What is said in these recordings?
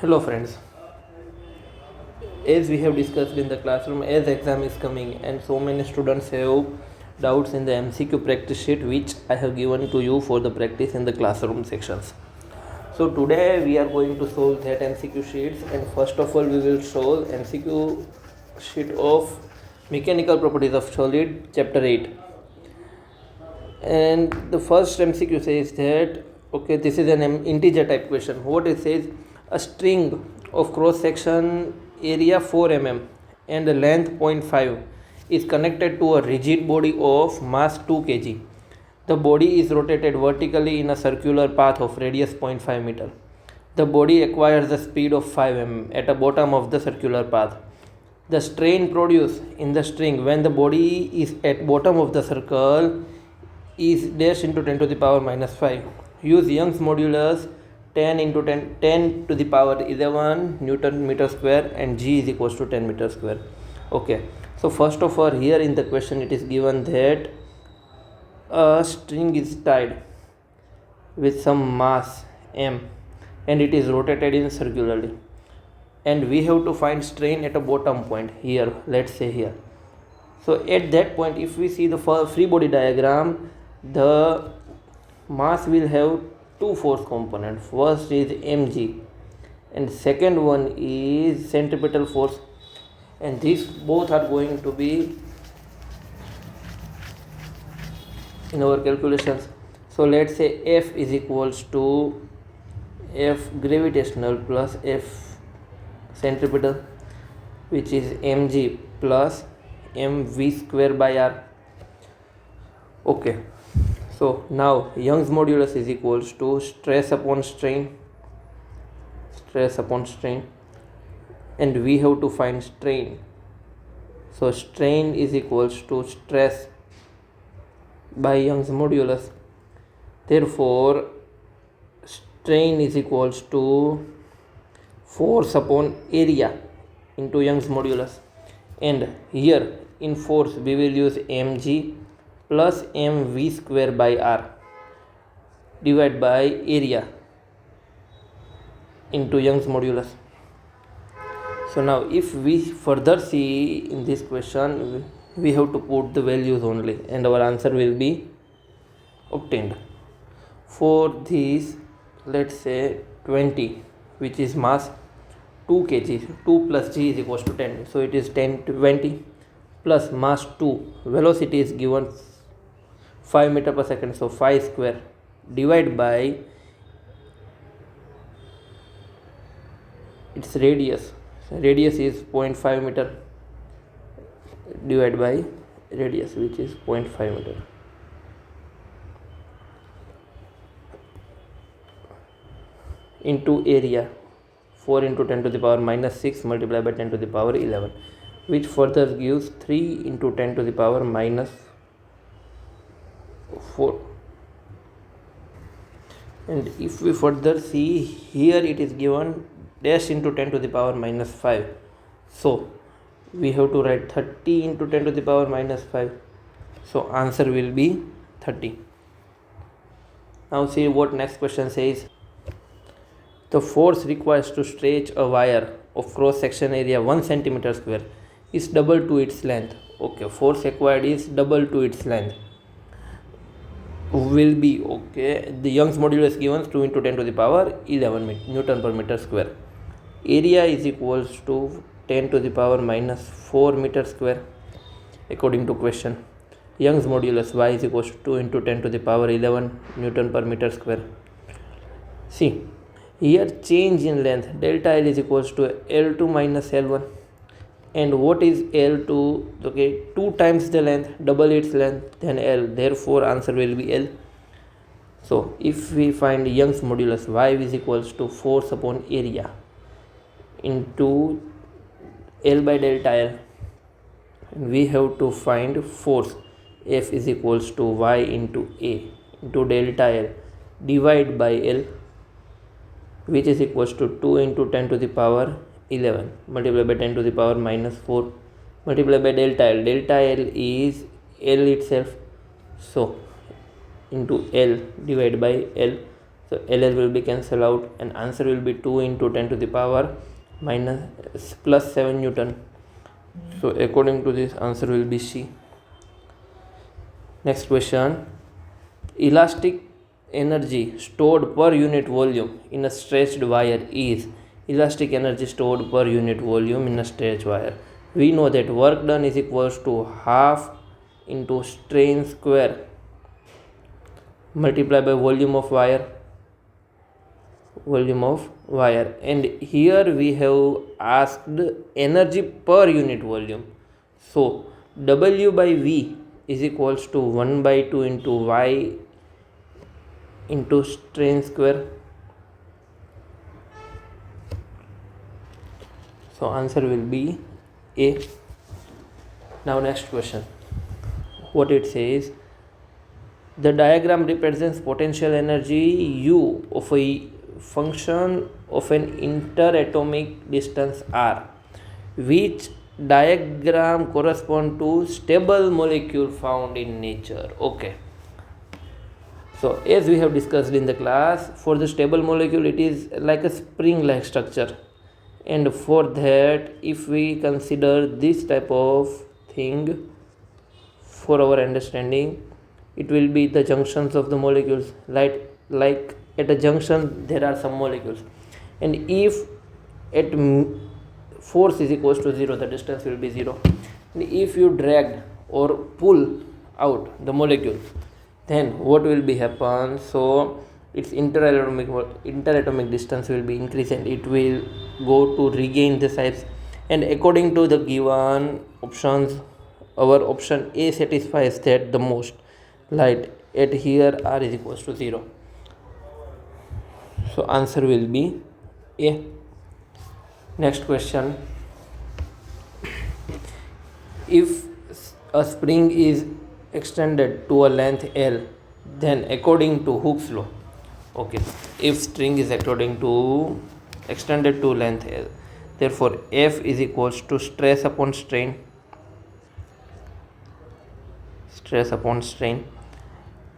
Hello friends, as we have discussed in the classroom, as exam is coming and so many students have doubts in the MCQ practice sheet which I have given to you for the practice in the classroom sections. So today we are going to solve that MCQ sheets, and first of all we will solve MCQ sheet of Mechanical Properties of Solid chapter 8. And the first MCQ says that, okay, this is an integer type question. What it says, a string of cross section area 4 mm and the length 0.5 is connected to a rigid body of mass 2 kg. The body is rotated vertically in a circular path of radius 0.5 meter. The body acquires the speed of 5 mm at the bottom of the circular path. The strain produced in the string when the body is at bottom of the circle is dash into 10 to the power minus 5. Use Young's modulus 10 into 10 to the power 11 Newton meter square and G is equals to 10 meter square. Okay, so first of all, here in the question it is given that a string is tied with some mass m and it is rotated in circularly, and we have to find strain at a bottom point here, let's say here. So at that point, if we see the free body diagram, the mass will have two force components. First is mg and second one is centripetal force, and these both are going to be in our calculations. So let's say F is equals to F gravitational plus F centripetal, which is mg plus mv square by r. Okay, so now Young's modulus is equals to stress upon strain, and we have to find strain. So strain is equals to stress by Young's modulus. Therefore strain is equals to force upon area into Young's modulus, and here in force we will use mg plus mv square by r divided by area into Young's modulus. So now if we further see in this question, we have to put the values only and our answer will be obtained. For this, let's say 20, which is mass 2 kg, 2 plus g is equals to 10, so it is 10 to 20 plus mass 2, velocity is given 5 meter per second, so 5 square divided by its radius is 0.5 meter divided by radius, which is 0.5 meter, into area 4 into 10 to the power minus 6 multiplied by 10 to the power 11, which further gives 3 into 10 to the power minus 4. And if we further see here, it is given dash into 10 to the power minus 5, so we have to write 30 into 10 to the power minus 5, so answer will be 30. Now see what next question says. The force required to stretch a wire of cross section area 1 centimeter square is double to its length. Okay, force required is double to its length, will be, okay, the Young's modulus given 2 into 10 to the power 11 Newton per meter square. Area is equals to 10 to the power minus 4 meter square according to question. Young's modulus y is equals to 2 into 10 to the power 11 Newton per meter square. See, here change in length delta L is equals to L2 minus L1, and what is L2? Okay, 2 times the length, double its length, then L, therefore answer will be L. So if we find Young's modulus, y is equals to force upon area into L by delta L, we have to find force, F is equals to y into A into delta L divided by L, which is equals to 2 into 10 to the power 11 multiplied by 10 to the power minus 4 multiplied by delta L. Delta L is L itself, so into L divided by L, So LL will be cancelled out and answer will be 2 into 10 to the power minus plus 7 Newton. So according to this, answer will be C. Next question. Elastic energy stored per unit volume in a stretched wire is elastic energy stored per unit volume in a stretched wire. We know that work done is equals to half into strain square multiplied by volume of wire, and here we have asked energy per unit volume. So W by V is equals to 1 by 2 into Y into strain square. So answer will be A. Now next question. What it says, the diagram represents potential energy U of a function of an interatomic distance R, which diagram correspond to stable molecule found in nature. Okay, so as we have discussed in the class, for the stable molecule it is like a spring like structure, and for that if we consider this type of thing for our understanding, it will be the junctions of the molecules, like at a junction there are some molecules, and if at force is equals to 0, the distance will be 0, and if you drag or pull out the molecule, then what will be happen? So its interatomic distance will be increased and it will go to regain the size, and according to the given options, our option A satisfies that the most, like at here R is equals to 0. So answer will be A. Next question. If a spring is extended to a length L, then according to Hooke's law, okay, if string is extended to length L, therefore F is equals to stress upon strain,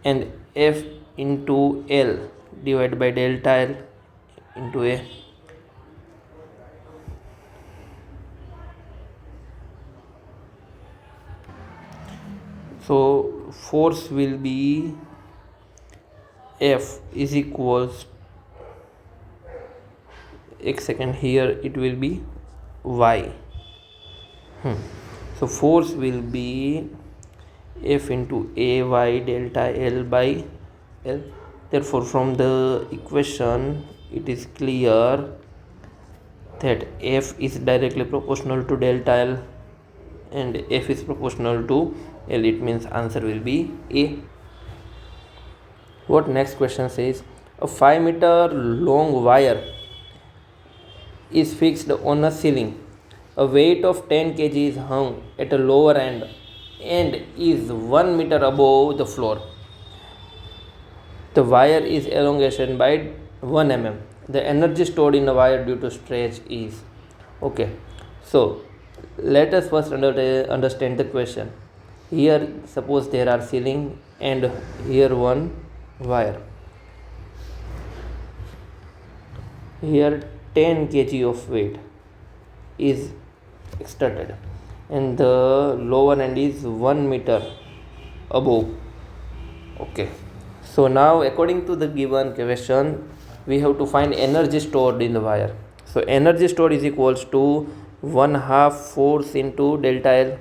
and F into L divided by delta L into A. So force will be F is equals, here it will be Y. So force will be F into AY delta L by L. Therefore from the equation it is clear that F is directly proportional to delta L and F is proportional to L. It means answer will be A. What next question says, a 5 meter long wire is fixed on a ceiling. A weight of 10 kg is hung at a lower end and is 1 meter above the floor. The wire is elongation by 1 mm. The energy stored in the wire due to stretch is. Okay, so let us first understand the question. Here suppose there are ceiling and here one wire. Here 10 kg of weight is extracted and the lower end is 1 meter above. Okay, so now according to the given question, we have to find energy stored in the wire. So energy stored is equals to 1/2 force into delta L.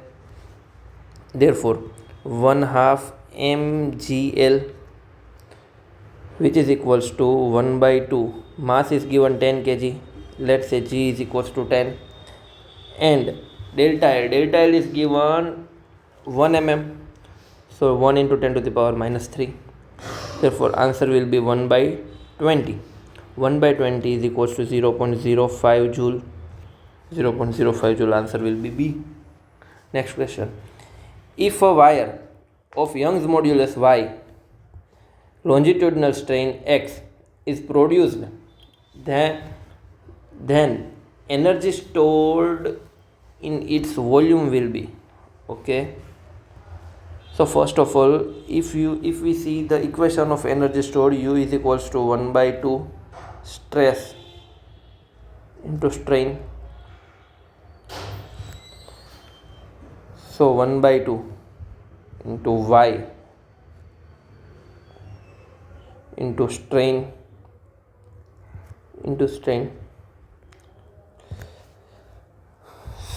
Therefore 1/2 mgl, which is equals to 1 by 2. Mass is given 10 kg. Let's say G is equals to 10. And delta L is given 1 mm. So 1 into 10 to the power minus 3. Therefore answer will be 1 by 20. 1 by 20 is equals to 0.05 joule. 0.05 joule, answer will be B. Next question. If a wire of Young's modulus Y, longitudinal strain X is produced, then energy stored in its volume will be. Okay, So first of all, if we see the equation of energy stored, U is equals to 1 by 2 stress into strain. So 1 by 2 into Y into strain into strain.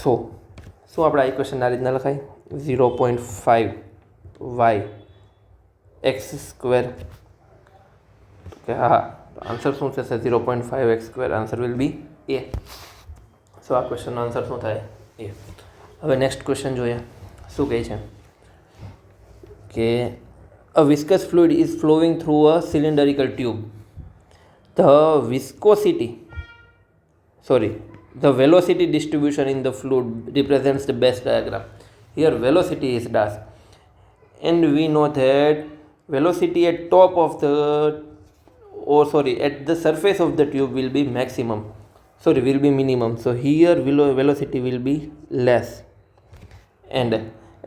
So આપણે આ equation આ રીતના લખાય 0.5 y x square. કે હા, answer શું થશે? 0.5 x square. Answer will be A. So આ ક્વેશ્ચનનો આન્સર શું થાય? એ. હવે નેક્સ્ટ ક્વેશ્ચન જોઈએ. શું કહે છે કે a viscous fluid is flowing through a cylindrical tube. The velocity distribution in the fluid represents the best diagram. Here velocity is dash, and we know that velocity at the surface of the tube will be minimum. So here velocity will be less, and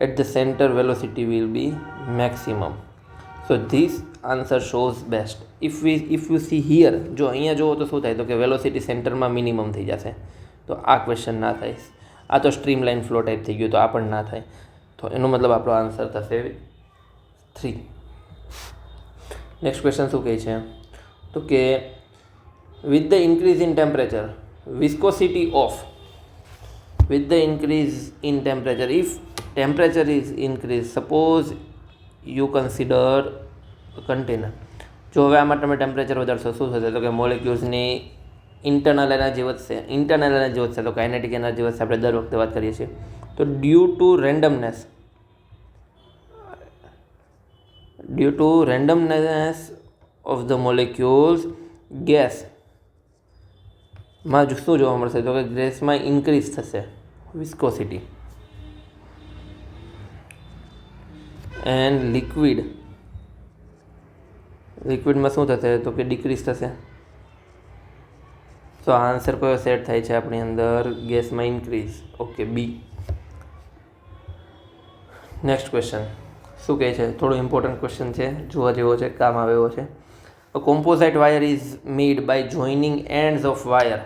at the center velocity will be maximum. So this answer shows best. If you see here, જો અહીંયા જુઓ તો શું થાય તો કે velocity સેન્ટરમાં minimum થઈ જશે. તો આ ક્વેશ્ચન ના થાય. આ તો સ્ટ્રીમ લાઇન ફ્લો ટાઈપ થઈ ગયું, તો આ પણ ના થાય. તો એનો મતલબ આપણો આન્સર થશે 3. નેક્સ્ટ ક્વેશ્ચન શું કહે છે તો કે with the increase in temperature, viscosity of if temperature is increased, suppose you consider container. જો હવે આમાં તમે ટેમ્પરેચર વધારશો શું થશે તો કે મોલેક્યુલ્સની ઇન્ટરનલ એનર્જી વધશે. તો કાઇનેટિક એનર્જી વધશે. આપણે દર વખતે વાત કરીએ છીએ. તો due to randomness of the molecules, ગેસમાં શું જોવા મળશે તો કે ગેસમાં ઇન્ક્રીઝ થશે વિસ્કોસિટી, એન્ડ લિક્વિડમાં શું થશે તો કે ડિક્રીઝ થશે. તો આન્સર કયો સેટ થાય છે આપણી અંદર? ગેસમાં ઇન્ક્રીઝ. ઓકે, બી. નેક્સ્ટ ક્વેશ્ચન શું કહે છે? થોડો ઇમ્પોર્ટન્ટ ક્વેશ્ચન છે, જોવા જેવો છે, કામ આવે એવો છે. A composite wire is made by joining ends of wire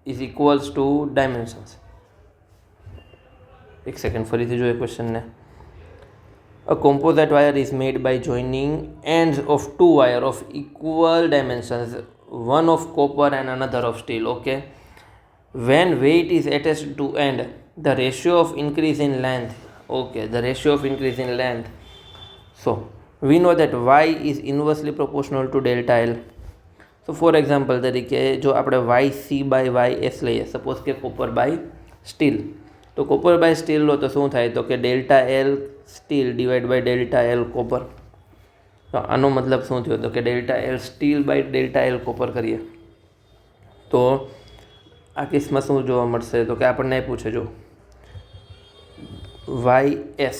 is equals to dimensions. એક સેકન્ડ ફરીથી જોઈએ ક્વેશ્ચનને. A composite wire is made by joining ends of two wire of equal dimensions, one of copper and another of steel. Okay. When weight is attached to end, the ratio of increase in length. Okay, the ratio of increase in length. So we know that y is inversely proportional to delta L. So for example તરીકે જો આપણે yc by ys લઈએ, suppose કે copper by steel, તો copper by steel લો તો શું થાય તો કે delta L steel divide by delta L copper. તો આનો મતલબ શું થયો તો કે delta L steel by delta L copper કરીએ તો આ કેસમાં શું જોવા મળશે તો કે આપણને પૂછે જો ys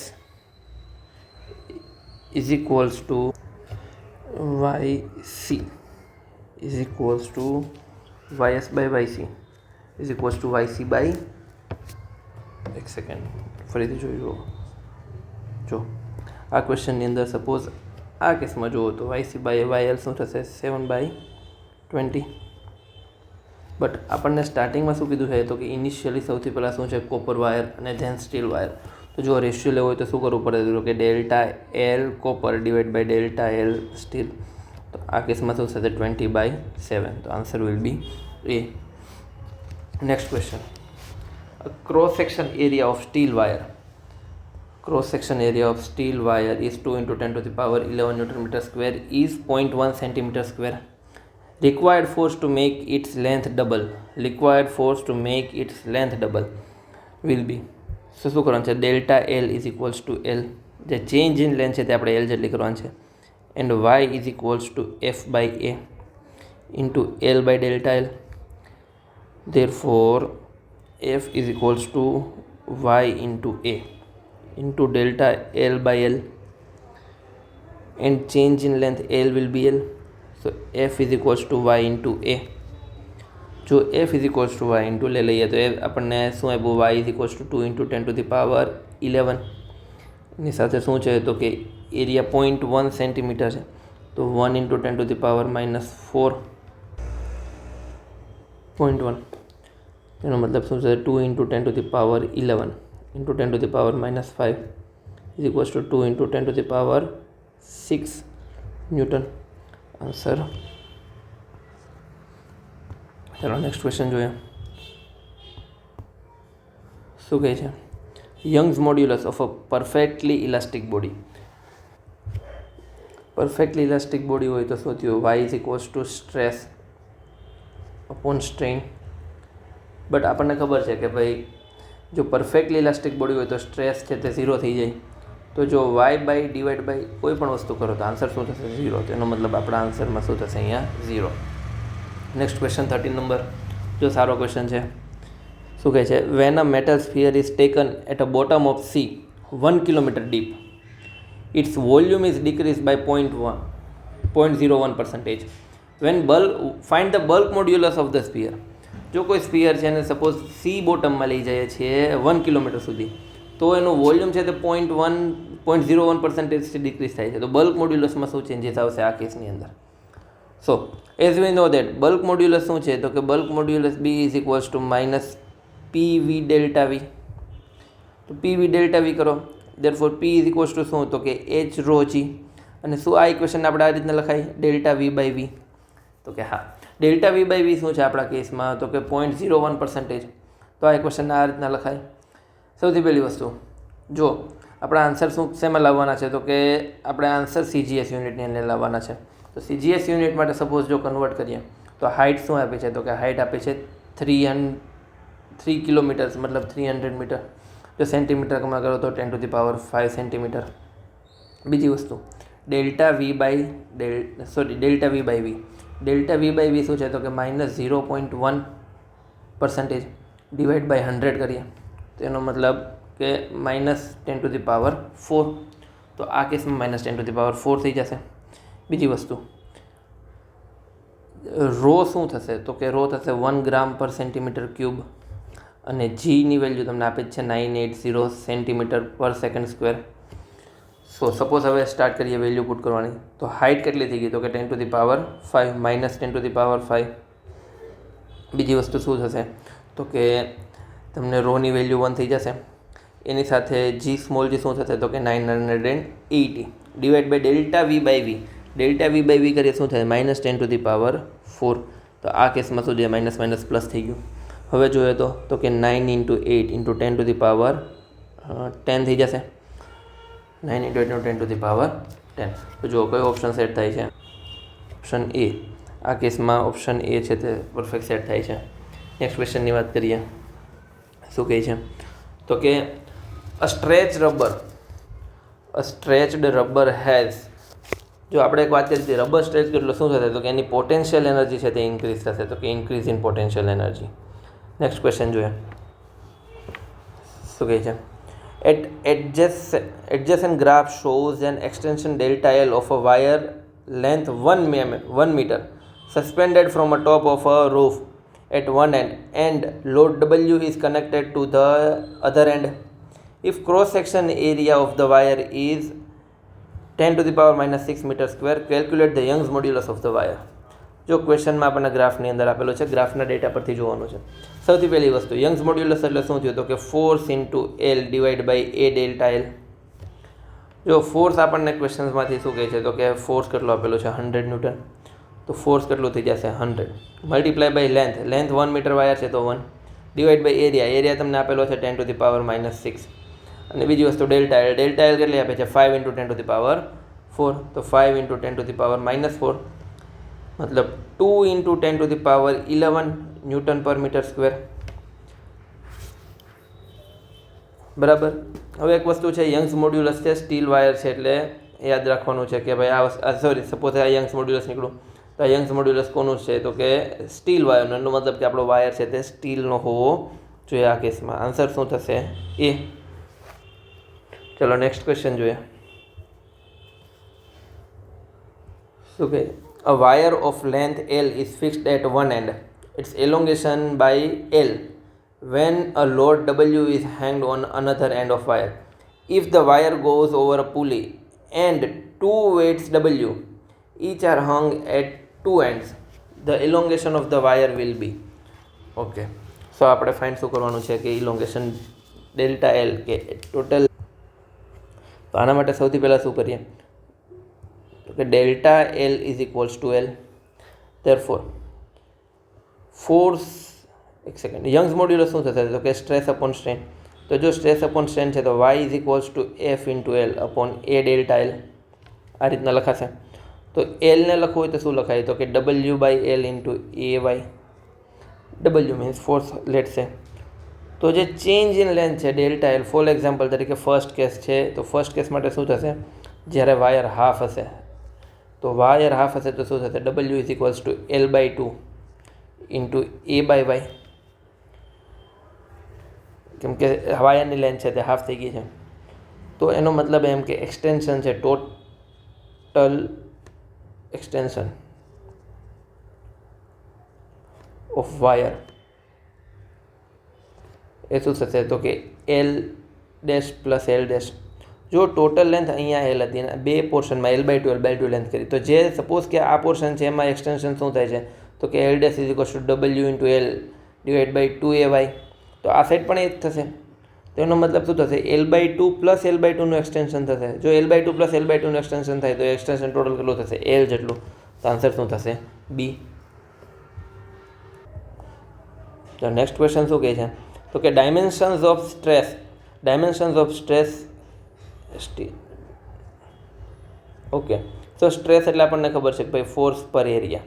is equals to yc is equals to ys by yc is equals to yc by, એક સેકન્ડ ફરીથી જોઈ જો આ ક્વેશ્ચનની અંદર સપોઝ આ કેસમાં જુઓ તો yc બાય yl શું થશે 7/20. બટ આપણને સ્ટાર્ટિંગમાં શું કીધું છે તો કે ઇનિશિયલી સૌથી પહેલાં શું છે કોપર વાયર અને ધેન સ્ટીલ વાયર. તો જો રેશિયો લેવો હોય તો શું કરવું પડે તો કે delta L copper divide by delta L steel. તો આ કેસમાં શું થશે 20/7. તો answer will be A. Next question. Cross section area of steel wire. Cross section area of steel wire is 2 into 10 to the power 11 Newton meter square is 0.1 centimeter square. Required force to make its length double. Required force to make its length double will be. So શું કરવાનું છે? Delta L is equals to L, જે change in length છે તે આપણે L જેટલી કરવાની છે, and Y is equals to F by A into L by delta L. Therefore f is equals to y into a into delta L by L, and change in length L will be L. So f is equals to y into a. જો f is equals to y into લઈએ તો એ આપણને શું આપ્યું y is equals to 2 into 10 to the power 11. એની સાથે શું છે તો કે એરિયા 0.1 સેન્ટીમીટર છે, તો 1 × 10⁻⁴.1 એનો મતલબ શું છે 2 × 10⁻11 × 10⁻⁵ is equals to 2 × 10⁻6 newton answer. ચાલો નેક્સ્ટ ક્વેશ્ચન જોઈએ. શું કહે છે? Young's modulus of a perfectly elastic body. Perfectly elastic body હોય તો શું થયું? y is equals two stress upon strain. But આપણને ખબર છે કે ભાઈ જો પરફેક્ટલી ઇલાસ્ટિક બોડી હોય તો સ્ટ્રેસ છે તે 0 થઈ જાય. તો જો y/ડિવાઈડ બાય કોઈ પણ વસ્તુ કરો તો આન્સર શું થશે? 0. તો એનો મતલબ આપણા આન્સરમાં શું થશે? અહીંયા 0. Next question 13 number. જો સારો ક્વેશ્ચન છે. શું કહે છે? When a metal sphere is taken at a bottom of sea 1 kilometre deep, its volume is decrease by 0.01%. When find the bulk modulus of the sphere. જો કોઈ સ્ફિયર છે અને સપોઝ સી બોટમમાં લઈ જાય છે 1 કિલોમીટર સુધી, તો એનું વોલ્યુમ છે તે 0.01% ડિક્રીઝ થાય છે. તો બલ્ક મોડ્યુલસમાં શું ચેન્જીસ આવશે આ કેસની અંદર? So as we know that bulk modulus શું છે તો કે bulk modulus B is equals to -PV delta V. તો PV ડેલ્ટા વી કરો, therefore P is equals to શું તો કે H રો જી. અને શું આ ઇક્વેશન આપણે આ રીતના લખાય? Delta V by V. તો કે હા, ડેલ્ટા વી બાય વી શું છે આપણા કેસમાં તો કે 0.01%. તો આ ઇક્વેશન આ રીતના લખાય. સૌથી પહેલી વસ્તુ જો આપણા આન્સર શું શેમાં લાવવાના છે તો કે આપણે આન્સર CGS યુનિટની અંદર લાવવાના છે. તો CGS યુનિટ માટે સપોઝ જો કન્વર્ટ કરીએ તો હાઇટ શું આપે છે તો કે હાઇટ આપે છે 3 કિલોમીટર્સ, મતલબ 300 મીટર. જો સેન્ટીમીટરમાં કરો તો 10⁵ સેન્ટીમીટર. બીજી વસ્તુ delta V by V. Delta V by V શું છે તો કે -0.1% ડિવાઈડ બાય 100 કરીએ તો એનો મતલબ કે -10⁴. તો આ કેસમાં -10⁴ થઈ જશે. બીજી વસ્તુ રો શું થશે તો કે રો થશે 1 ગ્રામ/સેન્ટીમીટર ક્યુબ. અને જીની વેલ્યુ તમને આપે છે 980 સેન્ટીમીટર/સેકન્ડ². સો સપોઝ હવે સ્ટાર્ટ કરીએ વેલ્યુ પુટ કરવાની. તો હાઇટ કેટલી થઈ ગઈ તો કે 10⁵ -10⁵. બીજી વસ્તુ શું થશે તો કે તમને રોની વેલ્યુ 1 થઈ જશે. એની સાથે જી સ્મોલ જી શું થશે તો કે 980 divide by delta V by V. Delta V by V કરીએ શું થાય? -10⁴. તો આ કેસમાં શું છે? માઇનસ પ્લસ થઈ ગયું. હવે જોઈએ તો કે 9 × 8 × 10⁻10 થઈ જશે. 9 × 8 × 10⁻10. તો જો કયો ઓપ્શન સેટ થાય છે? Option A. આ કેસમાં ઓપ્શન એ છે તે પરફેક્ટ સેટ થાય છે. નેક્સ્ટ ક્વેશ્ચનની વાત કરીએ. શું કહે છે તો કે અ સ્ટ્રેચ્ડ રબર હેઝ. જો આપણે એક વાત કરી હતી રબર સ્ટ્રેચ કેટલો શું થશે તો કે એની પોટેન્શિયલ એનર્જી છે તે ઇન્ક્રીઝ થશે. તો કે increase in potential energy. Next question જોઈએ. શું કહે છે? Adjacent graph shows an extension delta L of a wire length 1 meter suspended from a top of a roof at one end and load W is connected to the other end. If cross section area of the wire is 10⁻⁻6 meter², calculate the Young's modulus of the wire. જો ક્વેશ્ચનમાં આપણને ગ્રાફની અંદર આપેલો છે, ગ્રાફના data પરથી જોવાનું છે. સૌથી પહેલી વસ્તુ યંગ્સ મોડ્યુલસ એટલે શું થયું તો કે force into L divide by A delta L. જો ફોર્સ આપણને ક્વેશ્ચન્સમાંથી શું કહે છે તો કે ફોર્સ કેટલો આપેલો છે 100 ન્યૂટન. તો ફોર્સ કેટલું થઈ જશે 100 multiply by length 1 metre wire છે તો 1 ડિવાઈડ બાય એરિયા તમને આપેલો છે 10⁻⁻6. અને બીજી વસ્તુ ડેલ્ટા એલ કેટલી આપે છે 5 × 10⁻4. તો 5 × 10⁻4 મતલબ 2 × 10⁻11 Nm/m². બરાબર. હવે એક વસ્તુ છે યંગ્સ મોડ્યુલસ છે, સ્ટીલ વાયર છે એટલે યાદ રાખવાનું છે કે ભાઈ સપોઝ આ યંગ્સ મોડ્યુલસ નીકળું તો આ યંગ્સ મોડ્યુલસ કોનું છે તો કે સ્ટીલ વાયરનો. એનો મતલબ કે આપણો વાયર છે તે સ્ટીલનો હોવો જોઈએ. આ કેસમાં આન્સર શું થશે? એ. ચલો નેક્સ્ટ ક્વેશ્ચન જોઈએ. શું કહે? A wire of length L is fixed at one end. Its elongation by L when a load W is hanged on another end of wire. if the wire goes over a pulley and two weights W each are hung at two ends, the elongation of the wire will be. Okay, so આપણે find શું કરવાનું છે કે elongation delta L કે ટોટલ. તો આના માટે સૌથી પહેલાં શું કરીએ તો કે delta L is equals to L. Therefore force, એક સેકન્ડ, યંગ્સ મોડ્યુલસ શું થશે તો કે સ્ટ્રેસ અપોન સ્ટ્રેન. તો જો સ્ટ્રેસ અપોન સ્ટ્રેન છે તો Y is equals to F into L upon A delta L, આ રીતના લખાશે. તો એલને લખવું હોય તો શું લખાય તો કે W by L into A Y. W means force let છે. તો જે ચેન્જ ઇન લેન્થ છે ડેલ્ટા એલ, ફોર એક્ઝામ્પલ તરીકે ફર્સ્ટ કેસ છે તો ફર્સ્ટ કેસ માટે શું થશે, જ્યારે વાયર હાફ હશે તો વાયર હાફ હશે તો શું થશે, W is equals to L by two into A by Y, કેમ કે વાયરની લેન્થ છે તે હાફ થઈ ગઈ છે. તો એનો મતલબ એમ કે એક્સટેન્શન છે, ટોટલ એક્સટેન્શન ઓફ વાયર એ શું થશે તો કે L dash plus L dash. જો ટોટલ લેન્થ અહીંયા એલ હતી અને બે પોર્શનમાં એલ બાય ટુ લેન્થ કરી, તો જે સપોઝ કે આ પોર્શન છે એમાં એક્સટેન્શન શું થાય છે તો કે L dash is equals to W into L divide by two A Y. તો આ સાઈડ પણ એ જ થશે. તો એનો મતલબ શું થશે, L by two plus L by ટુનું એક્સટેન્શન થશે. જો L by two plus L by ટુનું એક્સટેન્શન થાય તો એક્સટેન્શન ટોટલ કેટલું થશે, એલ જેટલું. તો આન્સર શું થશે, બી. તો નેક્સ્ટ ક્વેશ્ચન શું કહે છે તો કે ડાયમેન્શન્સ ઓફ સ્ટ્રેસ ઓકે. તો સ્ટ્રેસ એટલે આપણને ખબર છે કે ભાઈ ફોર્સ પર એરિયા.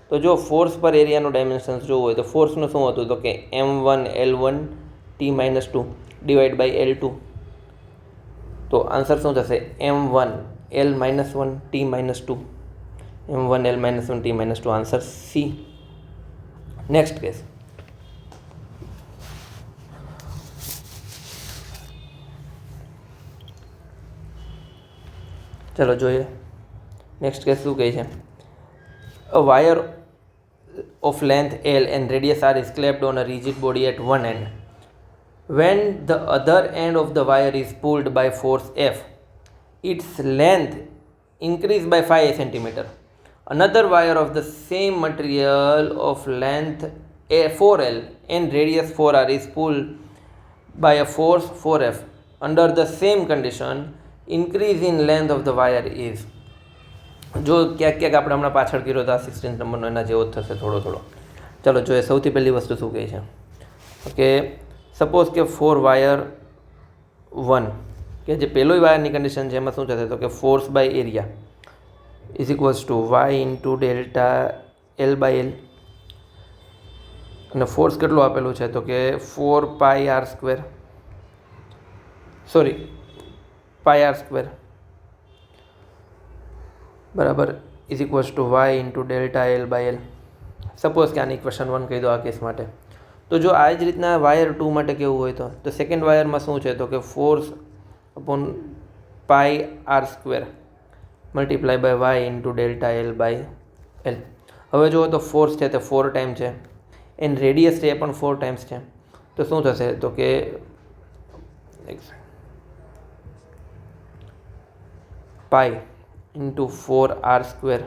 તો જો ફોર્સ પર એરિયાનું ડાયમેન્શન્સ જોવું હોય તો ફોર્સનું શું હતું તો કે M1L1 T-2 divide by L2. તો આન્સર શું થશે, M1L-1 T-2, M1L-1 T-2, answer C. Next case, ચલો જોઈએ. નેક્સ્ટ કેસ શું કહે છે, a wire of length L and radius R is clamped on a rigid body at one end. When the other end of the wire is pulled by force F, its length increased by 5 cm. Another wire of the same material of length 4L and radius 4R is pulled by a force 4F. Under the same condition, increase in length of the wire is. જો ક્યાંક ક્યાંક આપણે હમણાં પાછળ કર્યો તો આ 16 નંબરનો એના જેવો જ થશે થોડો થોડો. ચાલો જોઈએ. સૌથી પહેલી વસ્તુ શું કહે છે કે સપોઝ કે 4 વાયર 1 કે જે પહેલો વાયરની કન્ડિશન છે એમાં શું થશે તો કે force by area is equals to Y into delta L by L. અને ફોર્સ કેટલું આપેલું છે તો કે 4 pi R square, sorry pi R square બરાબર is equals to Y into delta L by L. Suppose કે આની ઇક્વેશન 1 કહી દો આ કેસ માટે. તો જો આ જ રીતના વાયર 2 માટે કેવું હોય તો સેકન્ડ વાયરમાં શું છે તો કે force upon pi R square multiply by Y into delta L by L. હવે જુઓ તો ફોર્સ છે તે 4 ટાઈમ છે એન્ડ રેડિયસ છે એ પણ 4 ટાઈમ્સ છે. તો શું થશે તો કે pi into 4R square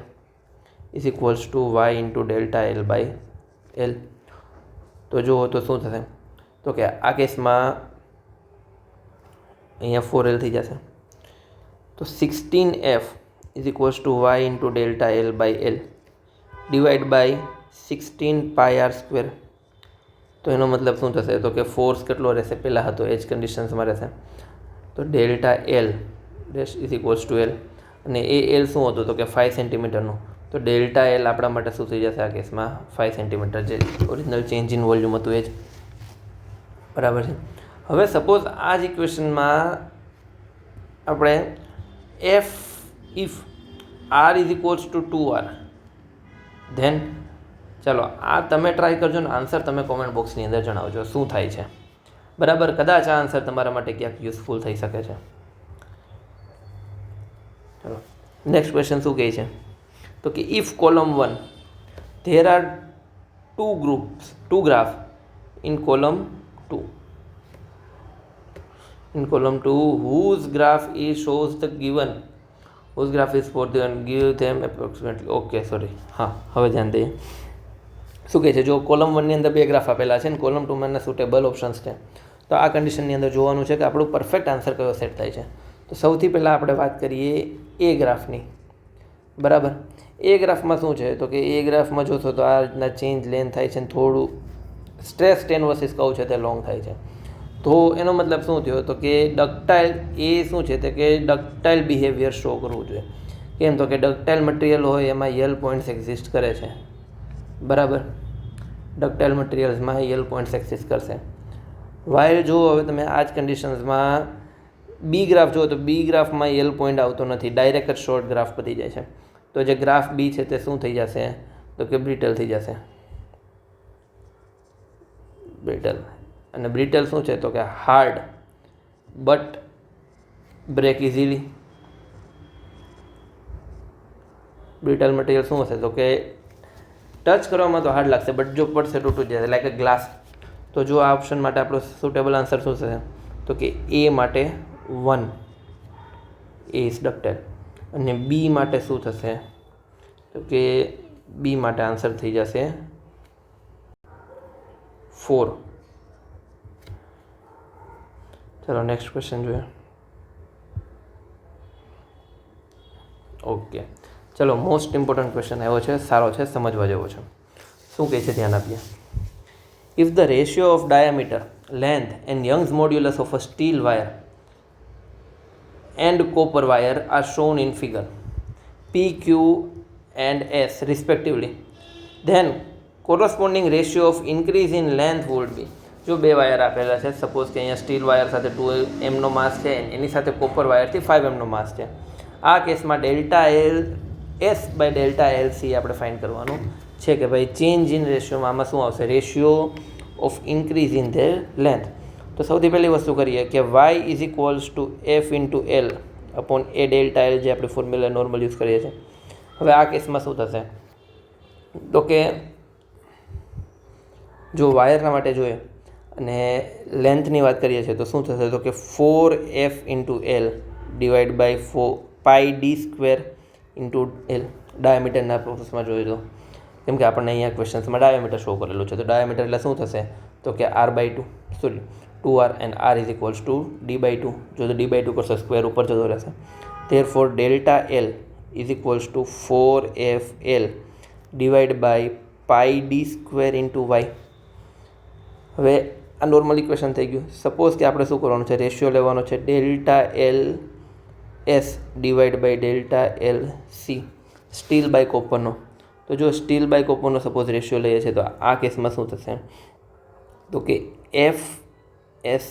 is equals to Y into delta L by L. તો જુઓ તો શું થશે તો કે આ કેસમાં અહીંયા 4L થઈ જશે. તો 16F is equals to Y into delta L by L divide by 16 pi R square. તો એનો મતલબ શું થશે તો કે ફોર્સ કેટલો રહેશે, પહેલાં હતો એ જ કન્ડિશન્સમાં રહેશે. તો delta L dash is equals to L અને એ એલ શું હતું તો કે 5 સેન્ટીમીટરનું. તો ડેલ્ટા એલ આપણા માટે શું થઈ જશે આ કેસમાં 5 સેન્ટીમીટર, જે ઓરિજિનલ ચેન્જ ઇન વોલ્યુમ હતું એ જ. બરાબર છે. હવે સપોઝ આ જ ઇક્વેશનમાં આપણે F if R is equals to 2R, then ચાલો આ તમે ટ્રાય કરજો ને આન્સર તમે કોમેન્ટ બોક્સની અંદર જણાવજો શું થાય છે. બરાબર, કદાચ આ આન્સર તમારા માટે ક્યાંક યુઝફુલ થઈ શકે છે. ચલો નેક્સ્ટ ક્વેશ્ચન શું કહે છે તો કે if column 1 there are two graph in column 2. In column 2, whose graph is shows the given, whose graph is for the give them approximately. Okay sorry, હા હવે ધ્યાન દઈએ. શું કહે છે, જો કોલમ 1ની અંદર 2 ગ્રાફ આપેલા છે ને કોલમ 2માં એના સુટેબલ ઓપ્શન્સ છે, તો આ કન્ડિશનની અંદર જોવાનું છે કે આપણું પરફેક્ટ આન્સર કયો સેટ થાય છે. તો સૌથી પહેલાં આપણે વાત કરીએ એ ગ્રાફની. બરાબર, એ ગ્રાફમાં શું છે તો કે એ ગ્રાફમાં જોશો તો આ રીતના ચેન્જ લેન્થ થાય છે ને થોડું સ્ટ્રેસ 10 વર્સિસ કહું છે તે લોંગ થાય છે. તો એનો મતલબ શું થયો તો કે ડક્ટાઇલ એ શું છે તો કે ડક્ટાઇલ બિહેવિયર શો કરવું જોઈએ. કેમ તો કે ડક્ટાઇલ મટીરિયલ હોય એમાં યલ પોઈન્ટ્સ એક્ઝિસ્ટ કરે છે. બરાબર, ડક્ટાઇલ મટીરિયલ્સમાં યલ પોઈન્ટ્સ એક્ઝિસ્ટ કરશે. વાઇલ જો હવે તમે આ જ કન્ડિશન્સમાં બી ગ્રાફ જુઓ તો બી ગ્રાફમાં યલ પોઈન્ટ આવતો નથી, ડાયરેક્ટ જ શોર્ટ ગ્રાફ પતી જાય છે. તો જે ગ્રાફ બી છે તે શું થઈ જશે તો કે બ્રિટલ થઈ જશે. બ્રિટલ, અને બ્રિટલ શું છે તો કે hard but break easily. Brittle material શું હશે તો કે ટચ કરવામાં તો હાર્ડ લાગશે બટ જો પડશે તૂટી જશે, લાઈક અ ગ્લાસ. તો જો આ ઓપ્શન માટે આપણો સુટેબલ આન્સર શું થશે તો કે એ માટે 1, એ ઇઝ ડક્ટાઇલ. અને બી માટે શું થશે તો કે બી માટે આન્સર થઈ જશે 4. ચલો નેક્સ્ટ ક્વેશ્ચન જોઈએ. ઓકે, ચલો મોસ્ટ ઇમ્પોર્ટન્ટ ક્વેશ્ચન આવ્યો છે, સારો છે, સમજવા જેવો છે. શું કહે છે ધ્યાન આપીએ. If the ratio of diameter, length and Young's modulus of a steel wire and copper wire are shown in figure P, Q and S respectively, then corresponding ratio of increase in length would be. જો 2 wire આપેલા છે, suppose કે અહીંયા steel wire સાથે 2 mનો માસ છે, એની સાથે copper વાયરથી 5 mનો માસ છે. આ કેસમાં delta L S by delta L C આપણે ફાઇન્ડ કરવાનું છે કે ભાઈ ચેન્જ ઇન રેશિયોમાં આમાં શું આવશે, ratio of increase in their length. તો સૌથી પહેલી વસ્તુ કરીએ કે Y is equals to F into L upon A delta L, જે આપણે ફોર્મ્યુલા નોર્મલ યુઝ કરીએ છીએ. હવે આ કેસમાં શું થશે તો કે જો વાયરના માટે જોઈએ અને લેન્થની વાત કરીએ છીએ તો શું થશે તો કે 4f into L divide by 4 pi D square into L. ડાયામીટરના પ્રોસેસમાં જોઈએ તો કેમ કે આપણને અહીંયા ક્વેશ્ચન્સમાં ડાયામીટર શો કરેલું છે, તો ડાયામીટર એટલે શું થશે તો કે r/2 sorry 2r and r is equals to d/2. જો તો d/2 કરશો સ્ક્વેર ઉપર જતો રહેશે. Therefore delta L is equals to 4f l divide by pi D square into Y. હવે આ નોર્મલ ઇક્વેશન થઈ ગયું. સપોઝ કે આપણે શું કરવાનું છે, રેશિયો લેવાનો છે delta L S divide by delta L C steel by કોપરનો. તો જો સ્ટીલ બાય કોપરનો સપોઝ રેશિયો લઈએ છીએ તો આ કેસમાં શું થશે તો કે F S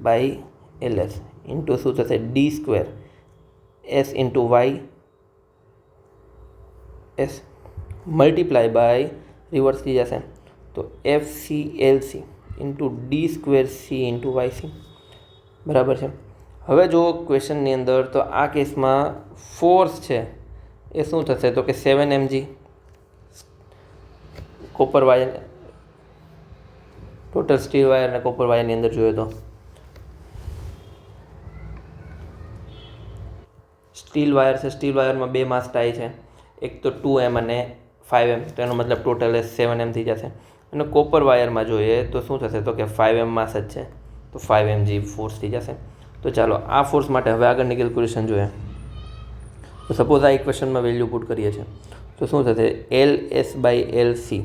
by L S into શું થશે D square S into Y S multiply by reverse થઈ જશે તો F C L C into D square C into Y C. બરાબર છે. હવે જો ક્વેશ્ચનની અંદર તો આ કેસમાં ફોર્સ છે એ શું થશે તો કે 7 mg copper wire, total steel wire અને કોપર વાયરની અંદર જોઈએ તો સ્ટીલ વાયર છે, સ્ટીલ વાયરમાં 2 માસ ટાઈ છે, એક તો 2m અને 5m, તો એનો મતલબ ટોટલ 7m થઈ જશે. અને કોપર વાયરમાં જોઈએ તો શું થશે તો કે 5m માસ જ છે, તો 5 mg ફોર્સ થઈ જશે. તો ચાલો આ ફોર્સ માટે હવે આગળની કેલ્ક્યુલેશન જોઈએ. તો સપોઝ આ ઇક્વેશનમાં વેલ્યુ પુટ કરીએ છીએ તો શું થશે L S by L C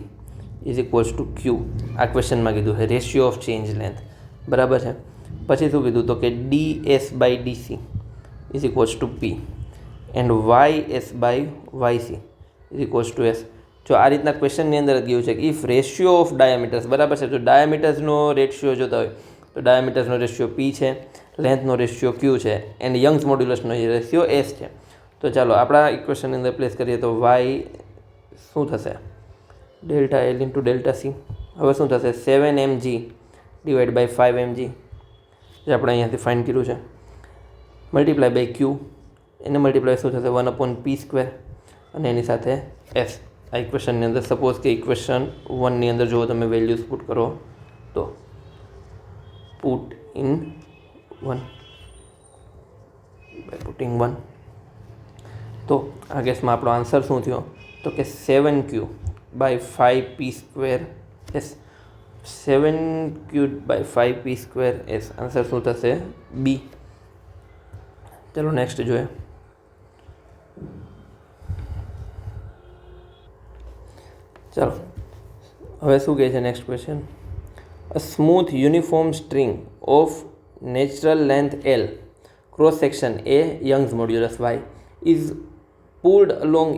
is equals to Q. આ ક્વેશ્ચનમાં કીધું છે રેશિયો ઓફ ચેન્જ લેન્થ. બરાબર છે. પછી શું કીધું તો કે D S by D C is equals to P and Y S by Y C is equals to S. જો આ રીતના ક્વેશ્ચનની અંદર જ ગયું છે કે ઇફ રેશિયો ઓફ ડાયામીટર્સ, બરાબર છે, તો ડાયામીટર્સનો રેશિયો જોતા હોય તો ડાયામીટર્સનો રેશિયો પી છે, લેન્થનો રેશિયો ક્યુ છે એન્ડ યંગ્સ મોડ્યુલસનો રેશિયો એસ છે. તો ચાલો આપણા ઇક્વેશનની અંદર પ્લેસ કરીએ તો વાય શું થશે delta L into delta C. હવે શું થશે 7 mg ડિવાઈડ બાય 5 mg જે આપણે અહીંયાથી ફાઇન્ડ કર્યું છે મલ્ટીપ્લાય બાય ક્યુ, એને મલ્ટીપ્લાય શું થશે 1/p સ્ક્વેર અને એની સાથે એસ. આ ઇક્વેશનની અંદર સપોઝ કે ઇક્વેશન 1ની અંદર જો તમે વેલ્યુઝ પુટ કરો તો પુટ ઇન 1 બાય પુટિંગ 1. તો આ કેસમાં આપણો આન્સર શું થયો? તો કે 7 by 5p² S. 7 by 5p² S. Answer શું થશે? બી. ચલો નેક્સ્ટ જોઈએ. ચાલો હવે શું કહે છે next question. A smooth uniform string of natural length L, cross section A, Young's modulus Y, is pulled along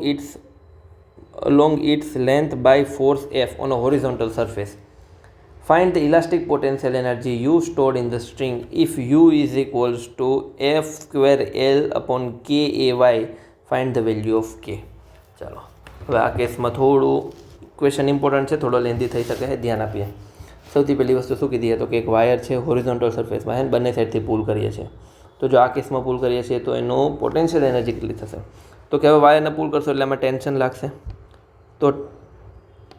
its length by force F on a horizontal surface. Find the elastic potential energy U stored in the string if U is equals to F square L upon KAY. Find the value of K. ચાલો હવે આ કેસમાં થોડું question important છે, થોડો lengthy થઈ શકે છે, ધ્યાન આપીએ. સૌથી પહેલી વસ્તુ શું કીધી તો કે એક વાયર છે હોરિઝોન્ટલ સરફેસમાં હે, બંને સાઈડથી પુલ કરીએ છીએ. તો જો આ કેસમાં પુલ કરીએ છીએ તો એનું પોટેન્શિયલ એનર્જી કેટલી થશે? તો કે હવે વાયરને પુલ કરશો એટલે એમાં ટેન્શન લાગશે. તો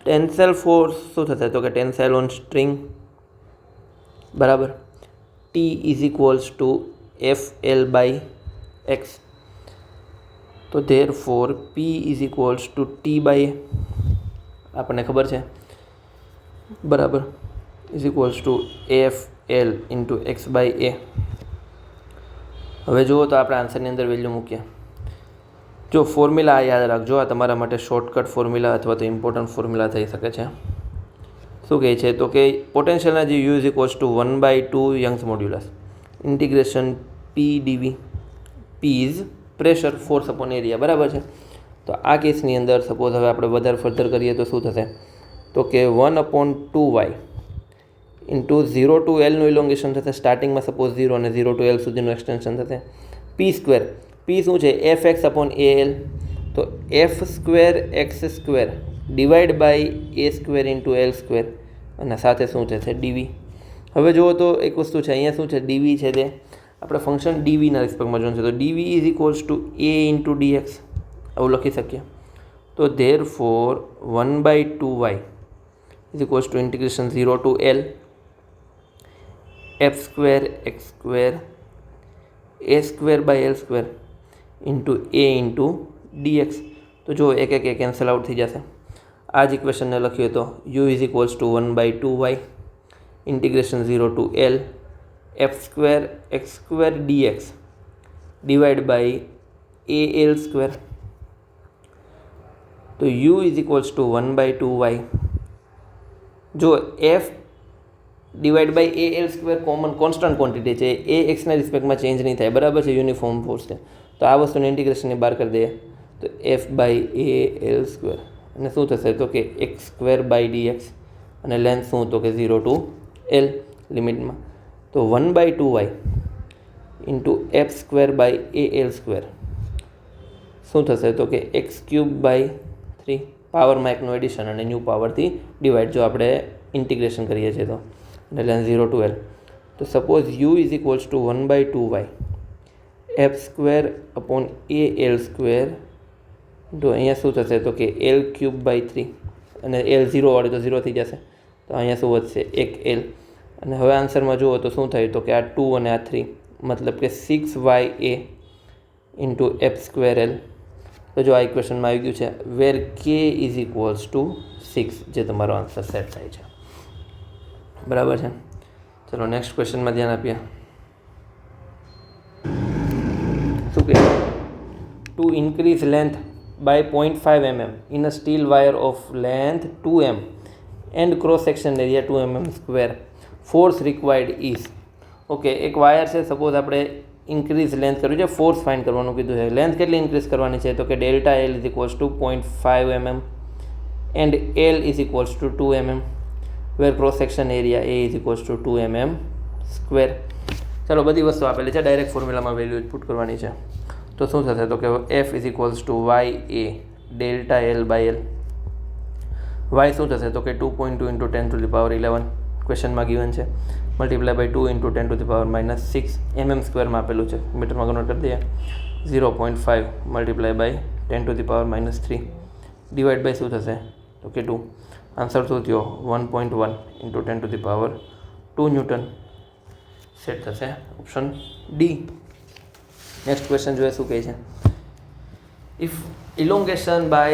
ટેન્સાઇલ ફોર્સ શું થશે? તો કે ટેન્સાઇલ ઓન સ્ટ્રિંગ બરાબર T is equals to FL by X. તો therefore P is equals to T by આપણને ખબર છે બરાબર is equals to FL into X by A. હવે જુઓ તો આપણે આન્સરની અંદર વેલ્યુ મૂકીએ. જો ફોર્મ્યુલા આ યાદ રાખજો, આ તમારા માટે શોર્ટકટ ફોર્મ્યુલા અથવા તો ઇમ્પોર્ટન્ટ ફોર્મ્યુલા થઈ શકે છે. શું કહે છે? તો કે potential energy you is equals two 1/2 Young's modulus integration P dV. P is pressure, force upon area, બરાબર છે. તો આ કેસની અંદર સપોઝ હવે આપણે વધારે ફર્ધર કરીએ તો શું થશે? તો કે 1/2y ઇન્ટુ 0 to L નું ઇલોંગેશન થશે. સ્ટાર્ટિંગમાં સપોઝ 0 અને 0 to L સુધીનું એક્સટેન્શન થશે. p², p શું છે? fx upon al. તો f² x² divide by a² into l², અને સાથે શું થશે? dv. હવે જુઓ તો એક વસ્તુ છે, અહીંયા શું છે? dv છે તે આપણે ફંક્શન dvના રિસ્પેક્ટમાં જોવાનું છે. તો dv is equals to a into dx આવું લખી શકીએ. તો therefore 1/2y is equals to integration 0 to L f² x² a² by l² into a into dx. તો જો એક એક કેન્સલ આઉટ થઈ જશે. આ જ ઇક્વેશનને લખ્યું તો u is equals to 1/2y integration 0 to L f² x² dx divide by al². તો u is equals to 1/2y. જો f divide by al² common constant quantity છે, એ એક્સના રિસ્પેક્ટમાં ચેન્જ નહીં થાય, બરાબર છે, યુનિફોર્મ ફોર્સ છે. તો આ વસ્તુને ઇન્ટિગ્રેશનની બહાર કરી દઈએ તો f બાય al², અને શું થશે? તો કે x² બાય dx, અને લેન્થ શું? તો કે 0 to L લિમિટમાં. તો 1/2y into f² by al² શું થશે? તો કે x³ બાય 3, પાવરમાં એકનું એડિશન અને ન્યૂ પાવરથી ડિવાઈડ જો આપણે ઇન્ટિગ્રેશન કરીએ છીએ તો, અને લેન્થ 0 to L. તો suppose u is equals to 1/2y f² upon al². તો અહીંયા શું થશે? તો કે l³ બાય 3, અને l 0 વાળે તો 0 થઈ જશે. તો અહીંયા શું વધશે? 1l. અને હવે આન્સરમાં જુઓ તો શું થાય? તો કે આ 2 અને આ 3, મતલબ કે 6ya ઇન્ટુ f²l. તો જો આ ઇક્વેશનમાં આવી ગયું છે વેર k ઇઝ ઇક્વલ્સ ટુ 6, જે તમારો આન્સર સેટ થાય છે. બરાબર છે. ચલો નેક્સ્ટ ક્વેશ્ચનમાં ધ્યાન આપીએ. શું કહે? Two increase length by 0.5 mm in a steel wire of length 2 m and cross section area 2 mm². Force required is. Okay, એક વાયર છે, સપોઝ આપણે ઇન્ક્રીઝ લેન્થ કરવી છે, ફોર્સ ફાઇન્ડ કરવાનું કીધું છે. લેન્થ કેટલી ઇન્ક્રીઝ કરવાની છે? તો કે delta L is equals to 0.5 mm and L is equals to 2 mm, where cross section area A is equals to 2 mm². ચાલો બધી વસ્તુ આપેલી છે, ડાયરેક્ટ ફોર્મ્યુલામાં વેલ્યુ પુટ કરવાની છે. તો શું થશે? તો કે f is equals to y a delta L by L. y શું થશે? તો કે 2.2 ઇન્ટુ 10⁻11 ક્વેશ્ચનમાં ગિવન છે, મલ્ટીપ્લાય બાય 2 ઇન્ટુ 10⁻6 mm² આપેલું છે, મીટરમાં કન્વર્ટ કરી દઈએ 0.5 મલ્ટીપ્લાય બાય 10⁻³ ડિવાઈડ બાય શું થશે? તો કે 2. આન્સર શું થયો? 1.1 ઇન્ટુ 10⁻² ન્યૂટન. સેટ થશે ઓપ્શન ડી. નેક્સ્ટ ક્વેશ્ચન જોઈએ શું કહે છે. If elongation by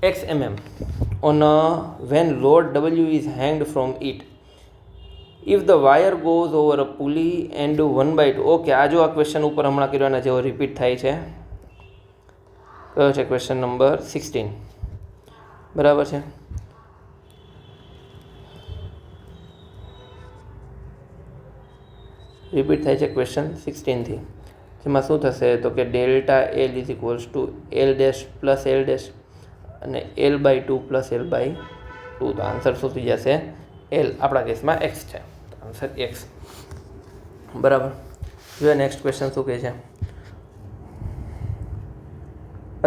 x mm on a when rod W is hanged from it, if the wire goes over a pulley and 1/2. Okay, આ જો આ ક્વેશ્ચન ઉપર હમણાં કર્યાના જેવો રિપીટ થાય છે. કયો છે ક્વેશ્ચન નંબર 16, બરાબર છે. રિપીટ થાય છે ક્વેશ્ચન 16થી, જેમાં શું થશે તો કે delta L is equals to L dash plus L dash અને L/2 પ્લસ L/2. તો આન્સર શું થઈ જશે? એલ. આપણા કેસમાં એક્સ છે, તો આન્સર એક્સ, બરાબર. જોઈએ નેક્સ્ટ ક્વેશ્ચન શું કહે છે.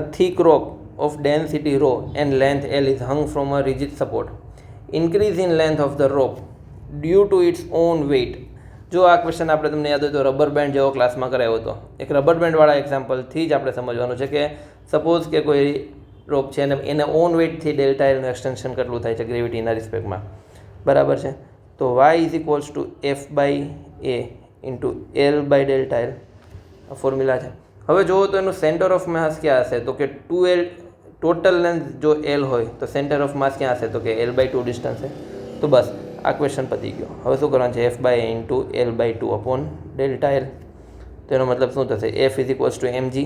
A thick rope of density rho and length L is hung from a rigid support. Increase in length of the rope due to its own weight. જો આ question આપણે તમને યાદ હોય તો રબર બેન્ડ જેવો ક્લાસમાં કરાયો હતો. એક રબર બેન્ડવાળા એક્ઝામ્પલથી જ આપણે સમજવાનું છે કે સપોઝ કે કોઈ રોપ છે અને એને ઓન વેઇટથી ડેલ્ટા એલનું એક્સટેન્શન કેટલું થાય છે ગ્રેવિટીના રિસ્પેક્ટમાં, બરાબર છે. તો Y is equals to F/A into L/ડેલ્ટા એલ, આ ફોર્મ્યુલા છે. હવે જુઓ તો એનું સેન્ટર ઓફ માસ ક્યાં હશે તો કે 2L. ટોટલ લેન્થ જો L હોય તો સેન્ટર ઓફ માસ ક્યાં હશે તો કે L/2 ડિસ્ટન્સ છે. તો બસ આ ક્વેશ્ચન પતી ગયો. હવે શું કરવાનું છે? F/A into L/2 upon delta L. તો એનો મતલબ શું થશે? F is equals to mg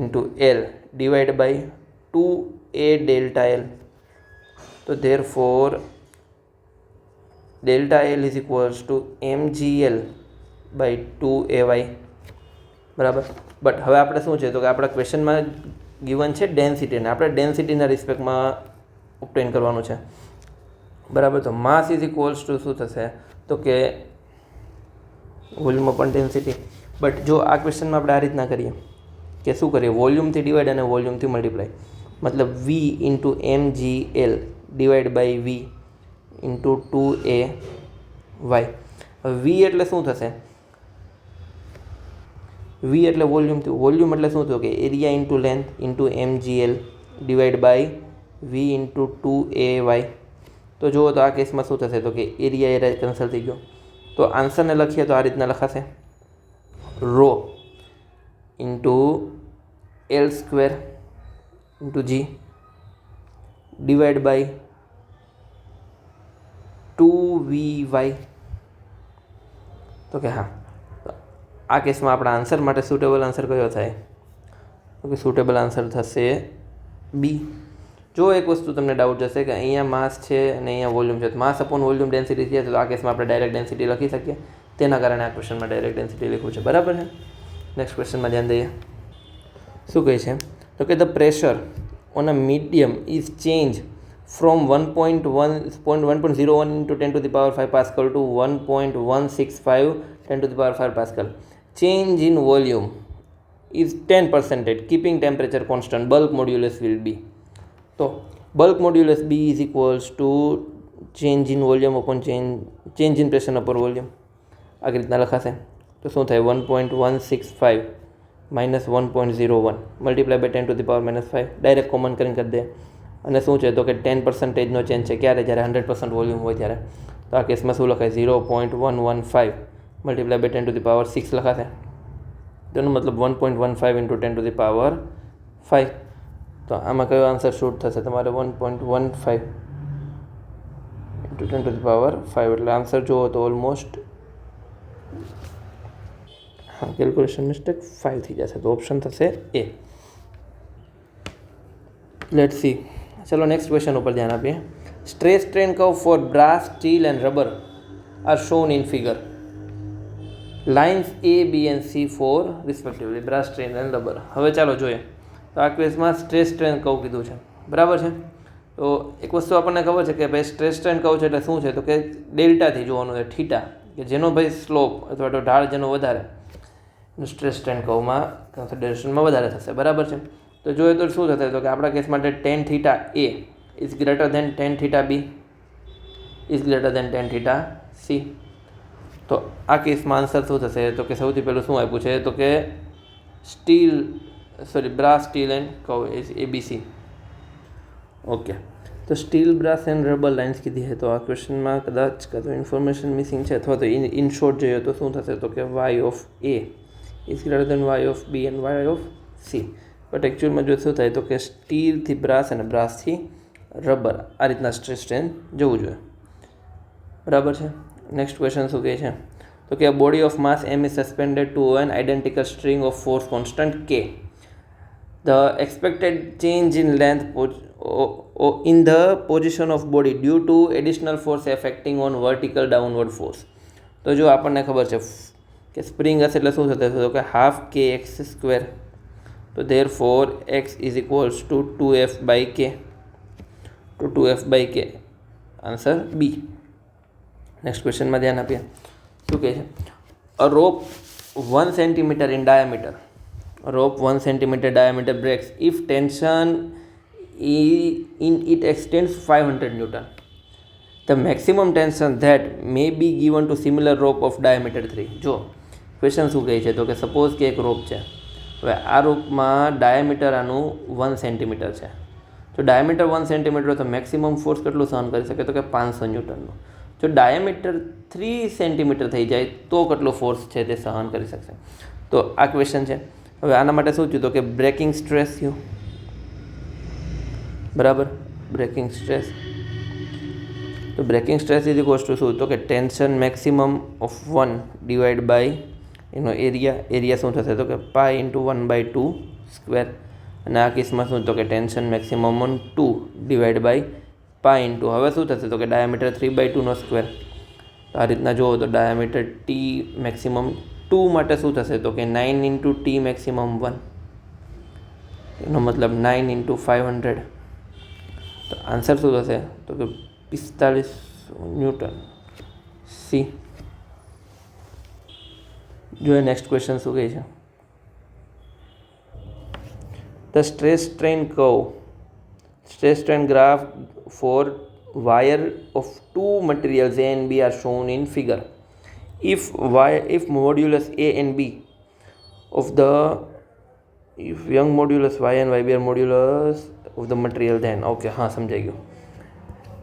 into L divide by 2A delta L. તો therefore delta L is equals to mgl by 2ay, બરાબર. બટ હવે આપણે શું છે તો કે આપણા ક્વેશ્ચનમાં ગિવન છે ડેન્સિટીને, આપણે ડેન્સિટીના રિસ્પેક્ટમાં ઓબ્ટેન કરવાનું છે, બરાબર. તો માસ ઇઝ ઇક્વલ્સ ટુ શું થશે તો કે વોલ્યુમ અપોન ડેન્સિટી. બટ જો આ ક્વેશ્ચનમાં આપણે આ રીતના કરીએ કે શું કરીએ, વોલ્યુમથી ડિવાઈડ અને વોલ્યુમથી મલ્ટીપ્લાય, મતલબ V into mgl divide by V into 2ay. V એટલે શું થશે? V એટલે વોલ્યુમ થયું. વોલ્યુમ એટલે શું થયું કે area into length into mgl divide by V into 2ay. તો જુઓ તો આ કેસમાં શું થશે તો કે એરિયા કેન્સલ થઈ ગયો. તો આન્સરને લખીએ તો આ રીતના લખાશે rho into L² into G divide by 2Vy. તો કે હા, આ કેસમાં આપણા આન્સર માટે સુટેબલ આન્સર કયો થાય? ઓકે, સુટેબલ આન્સર થશે બી. જો એક વસ્તુ તમને ડાઉટ જશે કે અહીંયા માસ છે અને અહીંયા વોલ્યુમ છે, તો માસ અપોન વોલ્યુમ ડેન્સિટી છે, તો આ કેસમાં આપણે ડાયરેક્ટ ડેન્સિટી લખી શકીએ. તેના કારણે આ ક્વેશ્ચનમાં ડાયરેક્ટ ડેન્સિટી લખવું છે, બરાબર છે. નેક્સ્ટ ક્વેશ્ચનમાં ધ્યાન દઈએ. શું કહે છે તો કે the pressure on a medium is change from 1.01 into 10 to the power 5 Pascal to 1.165 10 to the power 5 Pascal. Change in volume is 10%, keeping temperature constant. Bulk modulus will be. તો bulk modulus B is equals to change in volume upon change in pressure upon volume. આવી રીતના લખાશે. તો શું થાય? 1.165 minus 1.01 multiply by 10 to the power -5. Direct common કરીને કરી દે. અને શું છે તો કે 10%નો ચેન્જ છે ક્યારે? જ્યારે 100% વોલ્યુમ હોય ત્યારે. તો આ કેસમાં શું લખાય? 0.115 multiply by 10 to the power 6 લખાશે. તેનો મતલબ 1.15 ઇન્ટુ 10 to the power 5. તો આમાં કયો આન્સર શૂટ થશે તમારે? 1.15 ઇન્ટુ 10 to the power 5. એટલે આન્સર જુઓ તો ઓલમોસ્ટ, હા, કેલ્ક્યુલેશન મિસ્ટેક 5 થઈ જશે. તો ઓપ્શન થશે એ. Let's see. ચલો નેક્સ્ટ ક્વેશ્ચન ઉપર ધ્યાન આપીએ. Stress strain curve for brass, steel and rubber are shown in figure. Lines A, B and C for respectively brass, steel and rubber. હવે ચાલો જોઈએ. તો આ કેસમાં સ્ટ્રેસ સ્ટ્રેન કર્વ કીધું છે, બરાબર છે. તો એક વસ્તુ આપણને ખબર છે કે ભાઈ સ્ટ્રેસ સ્ટ્રેન કર્વ છે એટલે શું છે તો કે ડેલ્ટાથી જોવાનું છે, થીટા, કે જેનો ભાઈ સ્લોપ અથવા તો ઢાળ જેનો વધારે સ્ટ્રેસ સ્ટ્રેન કર્વમાં કન્સિડરેશનમાં વધારે થશે, બરાબર છે. તો જોઈએ તો શું થશે તો કે આપણા કેસ માટે tan θ A is greater then tan θ B is greater then tan θ C. તો આ કેસમાં આન્સર શું થશે તો કે સૌથી પહેલું શું આપ્યું છે તો કે brass, steel and curve is ABC. ઓકે, તો steel, brass and rubber lines કીધી છે. તો આ ક્વેશ્ચનમાં કદાચ કાં તો ઇન્ફોર્મેશન મિસિંગ છે અથવા તો ઇન શોર્ટ જોઈએ તો શું થશે તો કે y of A is greater than Y of B and Y of C. But એકચ્યુઅલમાં જો શું થાય તો કે સ્ટીલથી બ્રાસ અને બ્રાસથી રબર આ રીતના સ્ટ્રેસ સ્ટ્રેન જવું જોઈએ. બરાબર છે. નેક્સ્ટ ક્વેશ્ચન શું કહે છે તો કે body of mass m is suspended to an identical string of force constant k. The expected change in length in the position of body due to additional force affecting on vertical downward force. તો જો આપણને ખબર છે કે spring હશે એટલે શું થશે તો કે હાફ કે એક્સ સ્ક્વેર. તો there four x is equals two 2f/k. તો 2f/k આન્સર બી. નેક્સ્ટ ક્વેશ્ચનમાં ધ્યાન આપીએ. શું કહે છે અ રોપ 1 centimeter in diameter. Rope 1 centimeter diameter breaks if tension in it extends 500 Newton. The maximum tension that may be given to similar rope of diameter 3. જો question શું કહે છે તો કે સપોઝ કે એક રોપ છે. હવે આ રોપમાં ડાયામીટર આનું 1 સેન્ટીમીટર છે. તો ડાયામીટર 1 સેન્ટીમીટર તો મેક્સિમમ ફોર્સ કેટલું સહન કરી શકે તો કે 500 ન્યૂટનનો. જો ડાયામીટર 3 સેન્ટીમીટર થઈ જાય તો કેટલો ફોર્સ છે તે સહન કરી શકશે. તો આ ક્વેશ્ચન છે. હવે આના માટે શું થયું તો કે બ્રેકિંગ સ્ટ્રેસ થયું. બરાબર, બ્રેકિંગ સ્ટ્રેસ. તો breaking stress is equals to શું તો કે tension maximum of 1 divide by એનો એરિયા શું થશે તો કે પાઈ ઇન્ટુ 1/2 સ્ક્વેર. અને આ કેસમાં શું તો કે tension maximum on 2 divide by pi into હવે શું થશે તો કે ડાયામીટર 3/2 સ્ક્વેર. તો આ રીતના જુઓ તો ડાયામીટર ટી મેક્સિમમ 2 માટે શું થશે તો કે 9 ઇન્ટુ ટી મેક્સિમમ 1. એનો મતલબ 9 ઇન્ટુ 500. તો આન્સર શું થશે તો કે 45 ન્યૂટન. સી. જોઈએ નેક્સ્ટ ક્વેશ્ચન શું કહે છે. The stress strain graph for wire of two materials A and B are shown in figure. If modulus A and B of the young modulus y and yb are modulus of the material then okay હા સમજાઈ ગયું.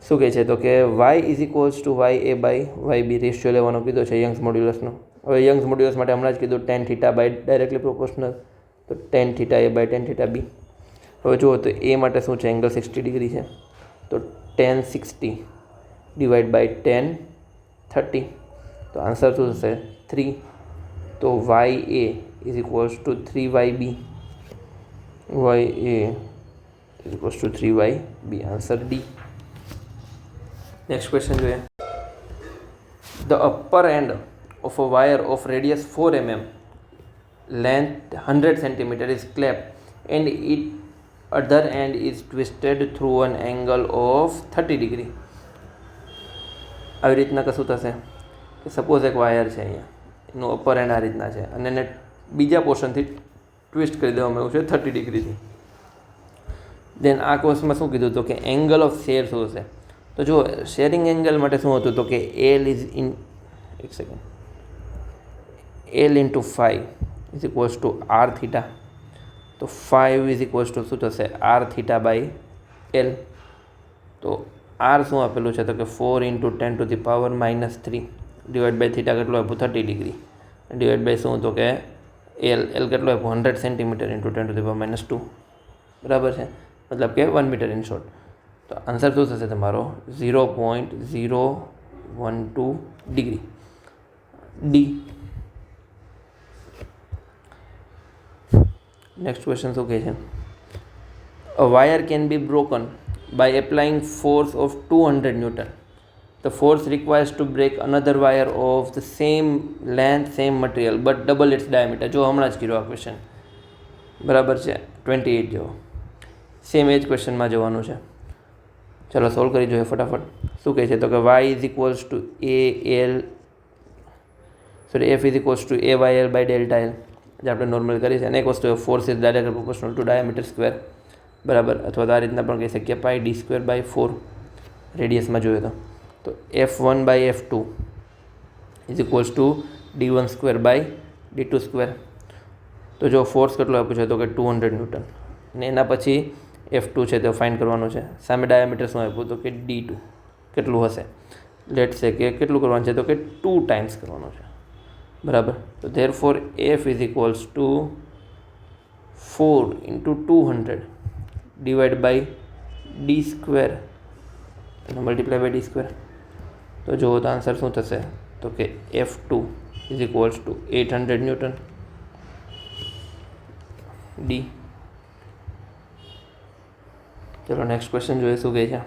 શું કહે છે તો કે y is equals two ya/yb ratio લેવાનો કીધો છે યંગ્સ મોડ્યુલસનો. હવે યંગ્સ મોડ્યુલસ માટે હમણાં જ કીધું tan θ બાય ડાયરેક્ટલી પ્રોપોર્શનલ. તો tan θ a/tan θ b. હવે જુઓ તો એ માટે શું છે એંગલ 60 ડિગ્રી છે. તો tan 60 ડિવાઈડ બાય tan 30. તો આન્સર શું થશે 3. તો ya is equals to 3yb. ya is equals to 3yb. Answer D. Next question જોઈએ. The upper end of a wire of radius 4 mm length 100 cm is clapped and its other end is twisted through an angle of 30 degree. આવી રીતના કશું થશે કે suppose એક wire છે અહીંયા, એનું અપર એન્ડ આ રીતના છે અને એને બીજા પોર્શનથી ટ્વિસ્ટ કરી દેવામાં આવ્યું છે 30 ડિગ્રીથી. દેન આ કોર્સમાં શું કીધું હતું કે એંગલ ઓફ શેર શું હશે. તો જો શેરિંગ એંગલ માટે શું હતું તો કે L into 5 is equals to r theta. તો 5 ઇઝ ઇક્વલ્સ ટુ શું થશે આર થીટા બાય એલ. તો આર શું આપેલું છે તો કે 4 ઇન્ટુ 10⁻³ ડિવાઈડ બાય થીટા કેટલું આપ્યું 30 ડિગ્રી ડિવાઈડ બાય શું તો કે એલ કેટલું આપ્યું 100 સેન્ટીમીટર ઇન્ટુ 10⁻². બરાબર છે, મતલબ કે 1 મીટર ઇન શોર્ટ. તો આન્સર શું થશે તમારો 0.012 ડિગ્રી. ડી. નેક્સ્ટ ક્વેશ્ચન શું કહે છે. A wire can be broken by applying force of 200 Newton. The force requires to break another wire of the same length, same material but double its diameter. જો હમણાં જ કર્યો આ question. બરાબર છે, 28 જેવો. સેમ એજ ક્વેશ્ચનમાં જવાનું છે. ચાલો સોલ્વ કરી જોઈએ ફટાફટ. શું કહે છે તો કે y is equals to f is equals to ayl by delta L જે આપણે નોર્મલ કરી છે. અને એક વસ્તુ force is direct proportional to diameter square. બરાબર, અથવા તો આ રીતના પણ કહી શકીએ πd²/4 રેડિયસમાં જોઈએ તો f1/f2 is equals two d1²/d2². તો જો ફોર્સ કેટલો આપ્યું છે તો કે 200 ન્યૂટન અને એના પછી f2 છે તે ફાઇન્ડ કરવાનું છે. સામે ડાયામીટર શું આપ્યું તો કે d2 કેટલું હશે. લેટ છે કે કેટલું કરવાનું છે તો કે 2 ટાઈમ્સ કરવાનું છે. બરાબર. તો therefore F is equals to 4 into 200 divide by d square અને મલ્ટીપ્લાય બાય ડી સ્ક્વેર. તો જુઓ તો આન્સર શું થશે? તો કે F2 is equals to 800 newton D. ચલો નેક્સ્ટ ક્વેશ્ચન જોઈએ શું કહે છે.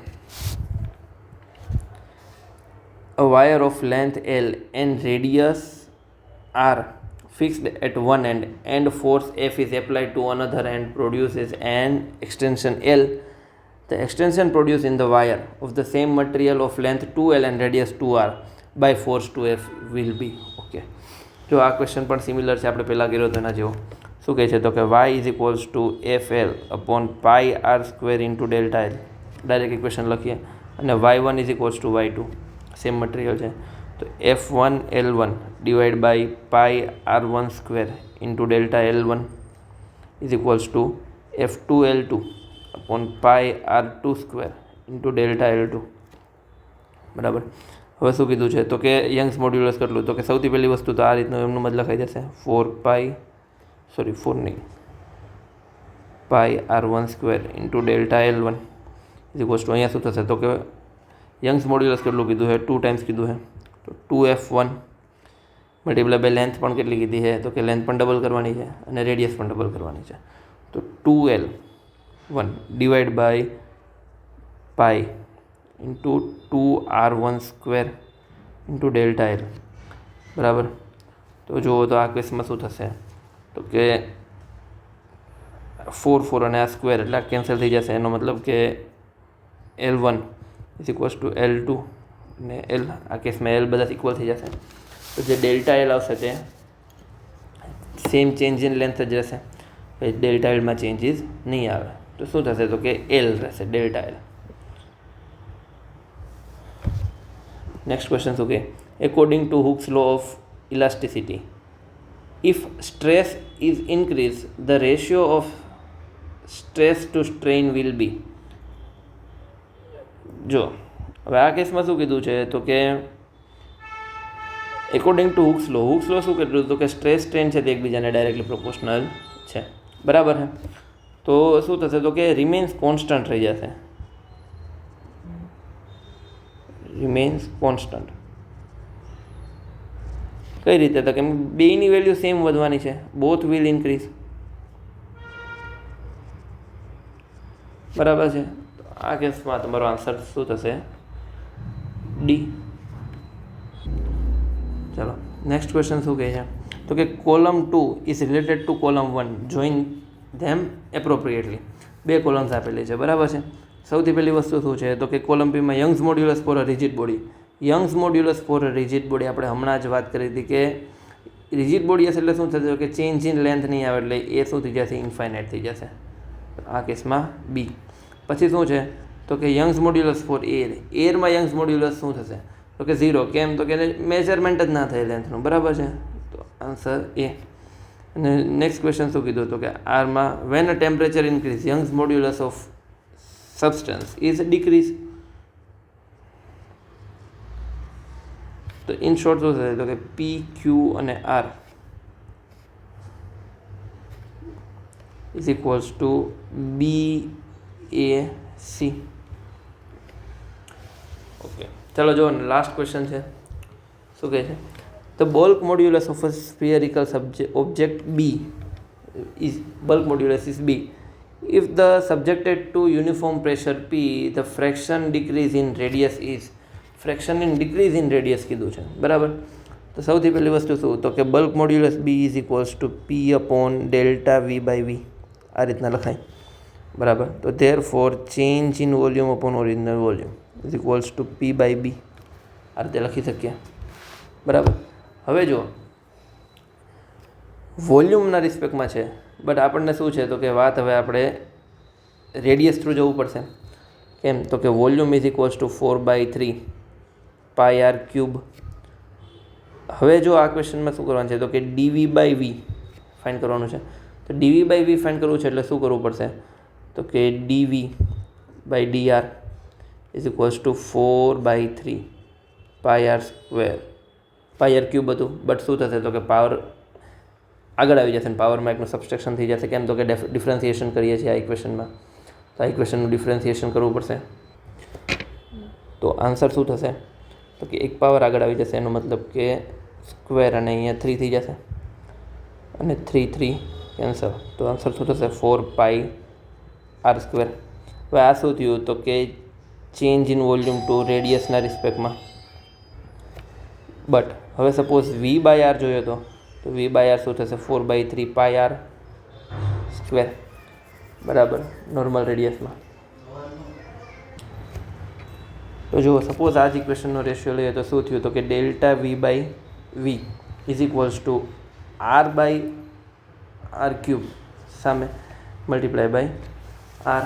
A wire of length L and radius R fixed at one end and force F is applied to another end produces an extension L. The extension produced in the wire of the same material of length 2L and radius 2R by force 2F will be. Okay, જો આ question પણ similar છે, આપણે પહેલાં કર્યો તો એના જેવો. શું કહે છે? તો કે y is equals to FL upon pi R square into delta L. Direct equation લખીએ અને y1 is equals to y2, same material છે. તો F1 L1 divide by pi R1 square into delta L1 is equals to F2 L2 upon pi R2 square into delta L2. બરાબર. હવે શું કીધું છે? તો કે યંગ્સ મોડ્યુલસ કેટલું? તો કે સૌથી પહેલી વસ્તુ તો આ રીતનું એમનું મત લખાઈ જશે, 4 નહીં, પાઈ R1 square into delta L1 is equals two, અહીંયા શું થશે? તો કે યંગ્સ મોડ્યુલસ કેટલું કીધું છે? 2 ટાઈમ્સ કીધું છે. તો 2F1 મલ્ટીપ્લાય બાય લેન્થ પણ કેટલી કીધી છે? તો કે લેન્થ પણ ડબલ કરવાની છે અને રેડિયસ પણ ડબલ કરવાની છે. તો 2L1 divide by pi into 2R1 square into delta L. બરાબર. તો જુઓ તો આ કેસમાં શું થશે? તો કે 4 અને આ સ્ક્વેર એટલે કેન્સલ થઈ જશે. એનો મતલબ કે L1 is equals two L2 ને L, આ કેસમાં L બધા ઇક્વલ થઈ જશે. તો જે ડેલ્ટા એલ આવશે તે સેમ ચેન્જ ઇન લેન્થ જ રહેશે, ડેલ્ટા એલમાં ચેન્જીસ નહીં આવે. તો શું થશે? તો કે L રહેશે, ડેલ્ટા એલ. નેક્સ્ટ ક્વેશ્ચન શું કહે? According to Hooke's law of elasticity, if stress is increased, the ratio of stress to strain will be. જો હવે આ કેસમાં શું કીધું છે? તો કે એકોર્ડિંગ ટુ હુક્સ લો શું કેટલું? તો કે સ્ટ્રેસ સ્ટ્રેન છે તે એકબીજાને ડાયરેક્ટલી પ્રોપોર્શનલ છે. બરાબર છે. તો શું થશે? તો કે રિમેન્સ કોન્સ્ટન્ટ રહી જશે, રિમેન્સ કોન્સ્ટન્ટ. કઈ રીતે? તો કેમ બેની વેલ્યુ સેમ વધવાની છે, બોથ વિલ ઇન્ક્રીઝ. બરાબર છે. તો આ કેસમાં તમારો આન્સર શું થશે? ડી. ચલો નેક્સ્ટ ક્વેશ્ચન શું કહે છે? તો કે column 2 is related to column 1, join them appropriately. 2 columns આપેલી છે. બરાબર છે. સૌથી પહેલી વસ્તુ શું છે? તો કે કોલમ પીમાં Young's modulus for a rigid body. Young's modulus for a rigid body આપણે હમણાં જ વાત કરી હતી કે રિજિડ બોડી હશે એટલે શું થશે? કે ચેન્જ ઇન લેન્થ નહીં આવે એટલે એ શું થઈ જશે? ઇન્ફાઇનાઇટ થઈ જશે. આ કેસમાં બી. પછી શું છે? તો કે યંગ્સ મોડ્યુલસ ફોર એરમાં યંગ્સ મોડ્યુલસ શું થશે? તો કે 0. કેમ? તો કે મેજરમેન્ટ જ ના થાય લેન્થનું. બરાબર છે. તો આન્સર એ. અને નેક્સ્ટ ક્વેશ્ચન શું કીધું? તો કે આરમાં when a temperature increase Young's modulus of substance is decrease. તો ઇન શોર્ટ શું થશે? તો કે પી, ક્યુ અને R is equals to BAC. Okay, ચાલો જો લાસ્ટ ક્વેશ્ચન છે. શું કહે છે? The bulk modulus of a spherical object B is bulk modulus is B. If the subjected to uniform pressure P, the fraction decrease in radius is. Fraction in decrease in radius કીધું છે. બરાબર. તો સૌથી પહેલી વસ્તુ શું? તો કે bulk modulus B is equals to P upon delta V by V. આ રીતના લખાય. બરાબર. તો therefore change in volume upon original volume is equals to P by B. આ રીતે લખી શકીએ. બરાબર. હવે જો વોલ્યુમના રિસ્પેક્ટમાં છે, બટ આપણને શું છે? તો કે વાત હવે આપણે રેડિયસ થ્રુ જવું પડશે. કેમ? તો કે volume is equals to 4/3 pi r cube. હવે જો આ ક્વેશ્ચનમાં શું કરવાનું છે? તો કે ડીવી બાય વી ફાઇન્ડ કરવાનું છે. તો ડીવી બાય વી ફાઇન્ડ કરવું છે એટલે શું કરવું પડશે? તો કે dv by d r is equals to 4/3 pi R square pi r cube હતું, બટ શું થશે તો કે પાવર આગળ આવી જશે ને પાવરમાં એકનું સબસ્ટ્રેક્શન થઈ જશે. કેમ તો કે ડિફરન્સિએશન કરીએ છીએ આ ઇક્વેશનમાં, તો આ ઇક્વેશનનું ડિફરન્સિએશન કરવું પડશે. તો આન્સર શું થશે તો કે એક પાવર આગળ આવી જશે, એનો મતલબ કે સ્ક્વેર, અને અહીંયા 3 થઈ જશે અને 3 કેન્સલ. તો આન્સર શું થશે 4πr². હવે આ શું થયું તો કે ચેન્જ ઇન વોલ્યુમ ટુ રેડિયસના રિસ્પેક્ટમાં. બટ હવે સપોઝ v/r જોયો તો v/r શું થશે 4/3πr², બરાબર, નોર્મલ રેડિયસમાં. તો જુઓ સપોઝ આ જ ઇક્વેશનનો રેશિયો લઈએ તો શું થયું તો કે delta v/v is equals two r/r³ સામે મલ્ટીપ્લાય બાય r.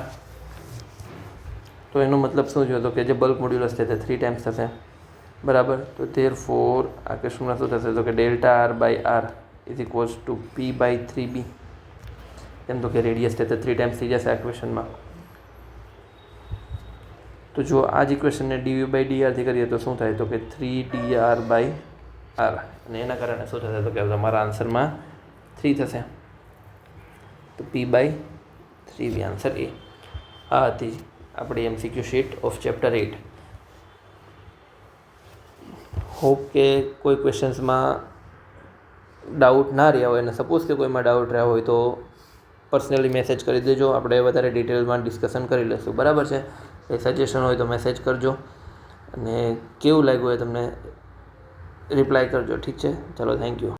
તો એનો મતલબ શું થયો તો કે જે બલ્ક મોડ્યુલસ છે તે 3 ટાઈમ્સ થશે, બરાબર. તો ધેરફોર આ કેસમાં શું થશે તો કે delta r/r is equals two p/3b. એમ તો કે રેડિયસ છે તે 3 ટાઈમ્સ થઈ જશે આ ઇક્વેશનમાં. તો જો આ જ ઇક્વેશનને dv/dr થી કરીએ તો શું થાય તો કે 3dr/r, અને એના કારણે શું થશે તો કે તમારા આન્સરમાં 3 થશે. તો p/3b આન્સર એ. આ હતી આપણી MCQ sheet of chapter 8. Hope કે કોઈ ક્વેશ્ચન્સમાં ડાઉટ ના રહ્યા હોય, અને સપોઝ કે કોઈમાં ડાઉટ રહ્યા હોય તો પર્સનલી મેસેજ કરી દેજો, આપણે વધારે ડિટેલમાં ડિસ્કશન કરી લઈશું, બરાબર છે. એ સજેશન હોય તો મેસેજ કરજો, અને કેવું લાગ્યું એ તમને રિપ્લાય કરજો, ઠીક છે. ચાલો, થેન્ક યુ.